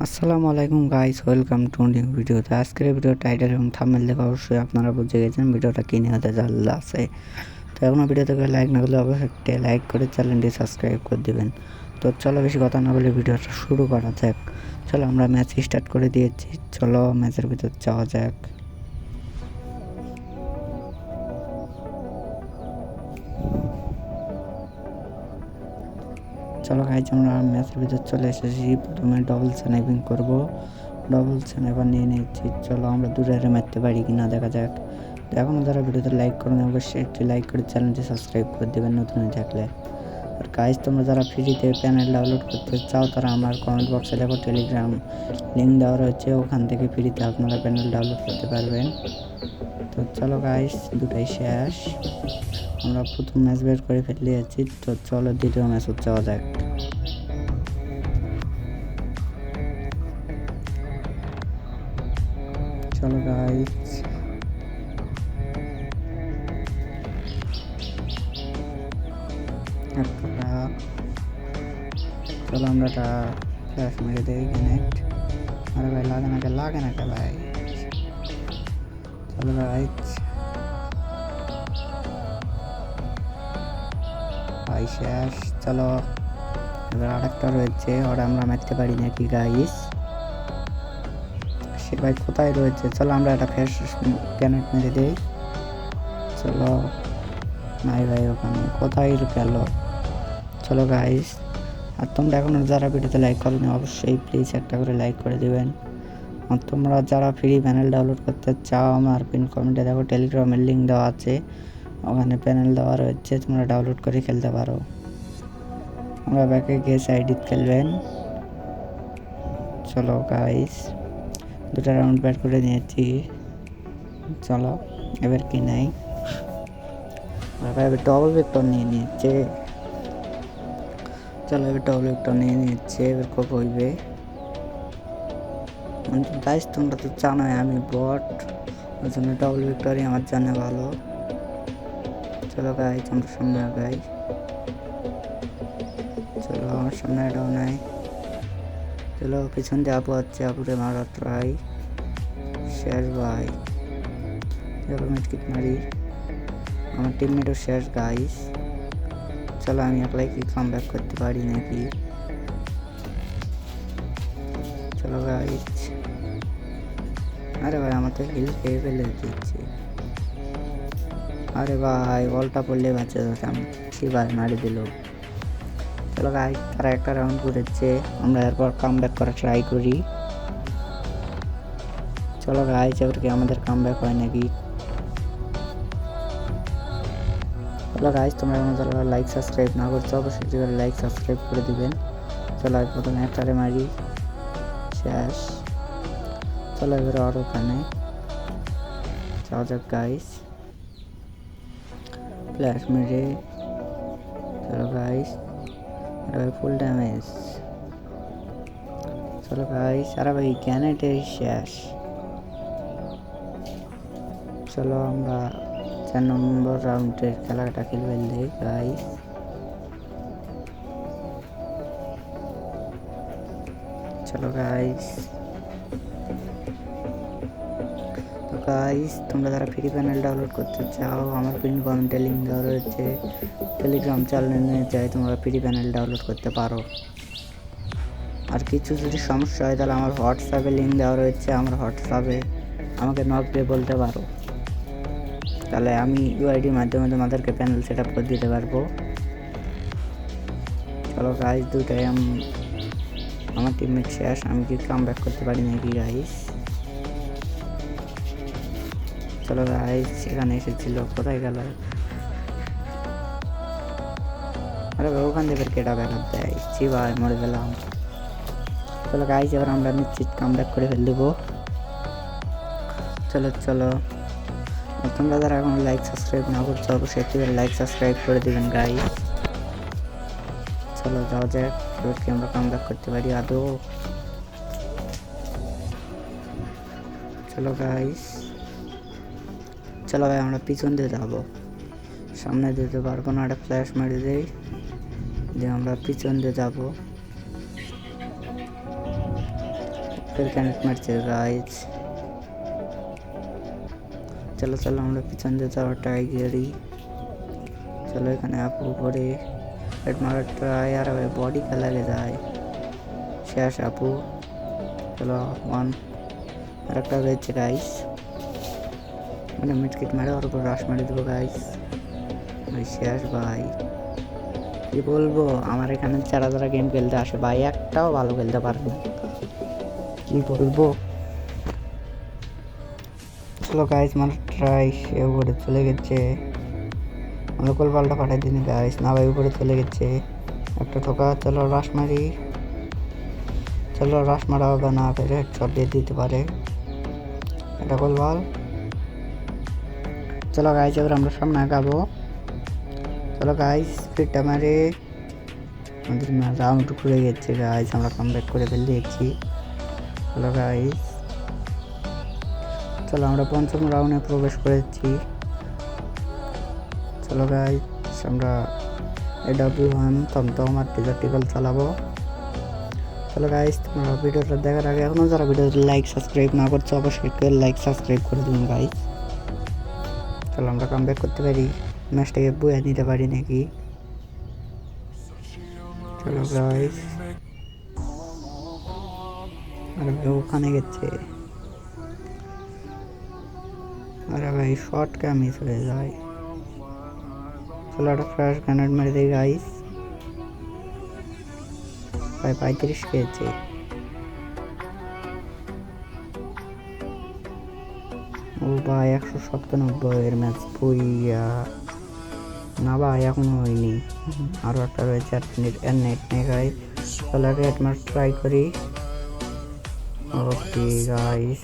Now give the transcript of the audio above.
আসসালামু আলাইকুম guys, welcome to new ভিডিওতে। আজকের ভিডিও টাইটেল এবং থাম্বনেল দেখে অবশ্যই আপনারা বুঝে গেছেন ভিডিওটা কী নিয়ে হতে যাচ্ছে। তো এখনও ভিডিওতে লাইক না করলে অবশ্যই একটা লাইক করে চ্যানেলটি সাবস্ক্রাইব করে দেবেন। তো চলো বেশি কথা না বলে ভিডিওটা শুরু করা যাক। চলো আমরা ম্যাচ স্টার্ট করে দিয়েছি, চলো ম্যাচের ভিতর যাওয়া যাক। চলো গাইজ আমরা ম্যাচের ভিতর চলে এসেছি। প্রথমে ডবল স্নাইপিং করব, ডবল স্নাইপার নিয়ে নিচ্ছি। চলো আমরা দূরে মারতে পারি কিনা দেখা যাক। তো এখনও যারা ভিডিওতে লাইক করেন অবশ্যই একটি লাইক করে চ্যানেলটি সাবস্ক্রাইব করে দেবেন নতুন হয়ে থাকলে। আর গাইজ তোমরা যারা ফ্রিতে প্যানেল ডাউনলোড করতে চাও তারা আমার কমেন্ট বক্সে দেখো টেলিগ্রাম লিঙ্ক দেওয়া রয়েছে, ওখান থেকে ফ্রিতে আপনারা প্যানেল ডাউনলোড করতে পারবেন। তো চলো গাইজ দুটাই শেষ, আমরা প্রথম ম্যাচ বের করে ফেলে যাচ্ছি। তো চলো দ্বিতীয় ম্যাচ যাওয়া যাক। চলো গাইজ চলো আমরা ফ্ল্যাশ মেরে দেই কানেক্ট। আরে ভাই লাগে না কে ভাই। চলো গাইজ ভাই শেষ। চলো এবার আরেকটা রয়েছে, ওরা আমরা মারতে পারি নাকি গাইজ। সে ভাই কোথায় রয়েছে? চলো আমরা একটা ফ্ল্যাশ গ্রেনেড মেরে দেই। চলো নাই ভাই ওখানে কোথায় গেল। চলো গাইজ, আর তোমরা এখনও যারা ভিডিওতে লাইক করোনি অবশ্যই প্লিজ একটা করে লাইক করে দেবেন। আর তোমরা যারা ফ্রি প্যানেল ডাউনলোড করতে চাও আমার পিন কমেন্টে দেখো টেলিগ্রামের লিঙ্ক দেওয়া আছে, ওখানে প্যানেল দেওয়া রয়েছে, তোমরা ডাউনলোড করে খেলতে পারো। আমরা ব্যাকে গিয়ে সাইডিত খেলবেন। চলো গাইজ দুটা রাউন্ড ব্যাট করে নিয়েছি। চলো এবার কি নাই, এবার ডবল ভেক্টর নিয়ে নিচ্ছে। চলো এবার ডবল ভেক্টর নিয়ে নিচ্ছে, এবার কপ হইবে। গাইজ তোমরা তো জানোই আমি বট, ওই জন্য ডবল ভেক্টরই আমার জানে ভালো। চলো গাইজ আমরা সামনে আগাই। চলো আমার সামনে এটাও নাই। চলো পিছন দিয়ে আপু আছে, আপুরে মারা ট্রাই শেষ ভাই। চলো মেটকিট মারি, আমার টিমমেটও শেষ গাইজ। চলো আমি একলাই কি কাম ব্যাক করতে পারি নাকি। চলো গাইজ, আরে ভাই আমার তো হিল খেয়ে ফেলে দিচ্ছে। আরে ভাই বলটা পড়লে বাঁচে যেতাম, কি ভাই মারি দিল। চলো গাইজ তারা একটা রাউন্ড করেছে, আমরা এরপর কাম ব্যাক করা ট্রাই করি। চলো গাইজ এবার কি আমাদের কাম ব্যাক হয় নাকি। চলো গাইজ তোমরা এখন যারা লাইক সাবস্ক্রাইব না করছো অবশ্যই লাইক সাবস্ক্রাইব করে দিবেন। চলো প্রথমে একটারে মারি শেষ। চলো এবারে আর ওখানে যাওয়া যাক গাইজ, ফ্ল্যাশ মেরে। চলো গাইজ ফুল ড্যামেজ। চলো গাইজ আরে ভাই গ্যানেটে শেষ। চলো আমরা 4 নম্বর রাউন্ডের খেলাটা খেলবেন দিই গাইজ। চলো গাইজ, তো গাইজ তোমরা যারা ফ্রি প্যানেল ডাউনলোড করতে চাও আমার পিন কমেন্টে লিঙ্ক দেওয়া রয়েছে, টেলিগ্রাম চ্যানেলে যাই তোমরা ফ্রি প্যানেল ডাউনলোড করতে পারো। আর কিছু যদি সমস্যা হয় তাহলে আমার হোয়াটসঅ্যাপে লিঙ্ক দেওয়া রয়েছে, আমার হোয়াটসঅ্যাপে আমাকে নক দিয়ে বলতে পারো, তাহলে আমি ইউআইডির মাধ্যমে তোমাদেরকে প্যানেল সেট আপ করে দিতে পারবো। চলো গাইজ দুটাই আমার টিমমেট শেষ, আমি কি কাম ব্যাক করতে পারি নাকি গাইজ। চলো গাইজ এখানে এসেছিল, কোথায় গেল। আরে ওখান থেকে কেটা ব্যাকআপ দেয়, ছি ভাই মরে গেলাম। চলো গাইজ এবার আমরা নিশ্চিত কাম ব্যাক করে ফেল দেবো। চলো চলো তোমরা যারা এখন লাইক সাবস্ক্রাইব না করছো অবশ্যই একটু লাইক সাবস্ক্রাইব করে দেবেন গাইজ। চলো যাওয়া যাক, এবার কি আমরা কাম ব্যাক করতে পারি আদৌ। চলো গাইজ, চলো ভাই আমরা পিছন দিয়ে যাবো, সামনে দিতে পারবো না, একটা ফ্ল্যাশ মেরে দেই দিয়ে আমরা পিছন দিয়ে যাবো। ফের ক্যানেট মারছে গাইজ। চলো চলো আমরা পিছন দিয়ে যাওয়ার ট্রাই করি। চলো এখানে আপু করে হেড মারার ট্রাই, আর বডি লাগে যায়। শেষ আপু। চলো ওয়ান, আর একটা রয়েছে গাইস, মানে মিডকিট মারে ওর উপর রাশ মারি দেবো গাইস। ভাই শেষ ভাই, কি বলবো, আমার এখানে যারা যারা গেম খেলতে আসে ভাই একটাও ভালো খেলতে পারে না, কি বলবো। চলো গাইস মানে ট্রাই, সে উপরে চলে গেছে, আমরা কোল পাল্টা পাঠাই দিন গাইস। না ভাই উপরে চলে গেছে একটা ঠোকা। চলো রাশ মারি, চলো রাশ মারা হবে না, ফের হেডশট দিয়ে দিতে পারে এটা গোল বল। চলো গাইস এবার আমরা সামনে আগাবো। চলো গাইস ফিরটা মারে, আমাদের রাউন্ড ঘুরে গেছে গাইস, আমরা কামব্যাক করে ফেলেছি। চলো গাইস, চলো আমরা পঞ্চম রাউন্ডে প্রবেশ করেছি। চলো গাইস আমরা AW1 থমথম আর টিজার্টিকল চালাবো। চলো গাইস তোমরা ভিডিওটা দেখার আগে এখনো যারা ভিডিওতে লাইক সাবস্ক্রাইব না করছো অবশ্যই লাইক সাবস্ক্রাইব করে দিন গাইস। চলো আমরা কামব্যাক করতে পারি, ম্যাচটাকে বয়ে নিতে পারি নাকি। চলো গাইস, আরে ভাই ওখানে গেছে, আরে ভাই শর্ট কে মিস হয়ে যায়। চলো একটা ফ্ল্যাশ গ্রেনেড মেরে দিই গাইস, ভাই 35 খেয়েছে। ও ভাই 197 এর ম্যাচ বইয়া না ভাই এখনো হয়নি, আরও একটা রয়েছে, আর নেট নেই গাইস। চলো একটা ট্রাই করি। Okay guys.